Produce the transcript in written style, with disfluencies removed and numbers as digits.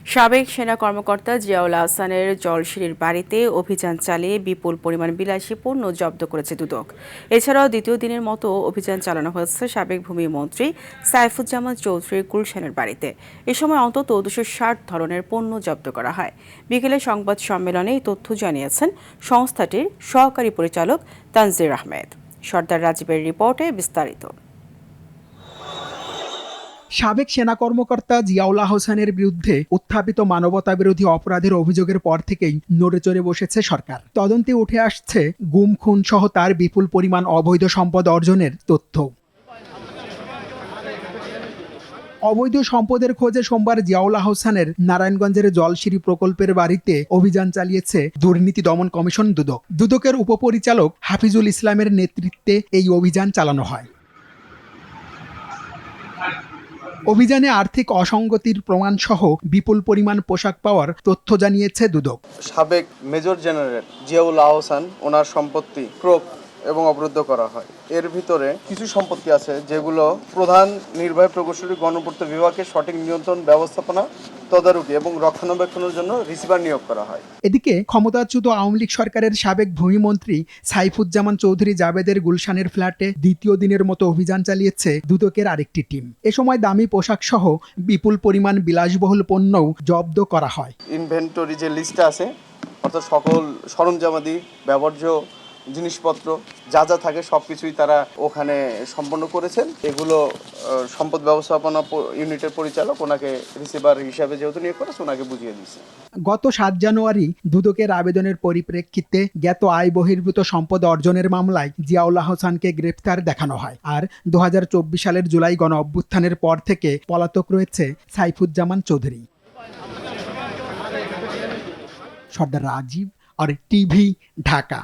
সাবেক সেনা কর্মকর্তা জিয়াউল আহসানের জলসিঁড়ির বাড়িতে অভিযান চালিয়ে বিপুল পরিমাণ বিলাসী পণ্য জব্দ করেছে দুদক। এছাড়াও দ্বিতীয় দিনের মতো অভিযান চালানো হয়েছে সাবেক ভূমিমন্ত্রী সাইফুজ্জামান চৌধুরীর গুলশানের বাড়িতে। এ সময় অন্তত 260 ধরনের পণ্য জব্দ করা হয়। বিকেলে সংবাদ সম্মেলনে এই তথ্য জানিয়েছেন সংস্থাটির সহকারী পরিচালক তানজির আহমেদ। সর্দার রাজীবের রিপোর্টে বিস্তারিত। সাবেক সেনা কর্মকর্তা জিয়াউল আহসানের বিরুদ্ধে উত্থাপিত মানবতাবিরোধী অপরাধের অভিযোগের পর থেকেই নড়েচড়ে বসেছে সরকার। তদন্তে উঠে আসছে গুম খুন সহ তার বিপুল পরিমাণ অবৈধ সম্পদ অর্জনের তথ্য। অবৈধ সম্পদের খোঁজে সোমবার জিয়াউল আহসানের নারায়ণগঞ্জের জলসিঁড়ি প্রকল্পের বাড়িতে অভিযান চালিয়েছে দুর্নীতি দমন কমিশন দুদক। দুদকের উপপরিচালক হাফিজুল ইসলামের নেতৃত্বে এই অভিযান চালানো হয়। অভিযানে আর্থিক অসঙ্গতির প্রমাণ সহ বিপুল পরিমাণ পোশাক পাওয়ার তথ্য জানিয়েছে দুদক। সাবেক মেজর জেনারেল জিয়াউল আহসান ওনার সম্পত্তি ক্রোপ এবং অবরুদ্ধ করা হয়। এর ভিতরে কিছু সম্পত্তি আছে যেগুলো প্রধান নির্বাহী প্রকৌশলী গণপূর্ত বিভাগের সঠিক নিয়ন্ত্রণ ব্যবস্থাপনা তদারকি এবং রক্ষণাবেক্ষণের জন্য রিসিভার নিয়োগ করা হয়। এদিকে ক্ষমতাচ্যুত আওয়ামী লীগ সরকারের সাবেক ভূমিমন্ত্রী সাইফুজ্জামান চৌধুরী জাবেদের গুলশানের ফ্ল্যাটে দ্বিতীয় দিনের মতো অভিযান চালিয়েছে দুদকের আরেকটি টিম। এ সময় দামি পোশাক সহ বিপুল পরিমাণ বিলাসবহুল পণ্যও জব্দ করা হয়। ইনভেন্টরি যে লিস্টটা আছে, অর্থাৎ সকল সরঞ্জামাদি ব্যবহার্য জিনিসপত্র যা যা থাকে সবকিছুই তারা ওখানে সম্পন্ন করেছেন। এগুলো সম্পদ ব্যবস্থাপনা ইউনিটের পরিচালক ওনাকে রিসিভার হিসাবে যেহেতু নিয়োগ করেছে ওনাকে বুঝিয়ে দিয়েছে। গত 7 জানুয়ারি দুদকের আবেদনের পরিপ্রেক্ষিতে জ্ঞাত আয় বহির্ভূত সম্পদ অর্জনের মামলায় জিয়াউল আহসানকে গ্রেফতার দেখানো হয়। আর 2024 সালের জুলাই গণ অভ্যুত্থানের পর থেকে পলাতক রয়েছে সাইফুজ্জামান চৌধুরী। সর্দার রাজীব আর টিভি, ঢাকা।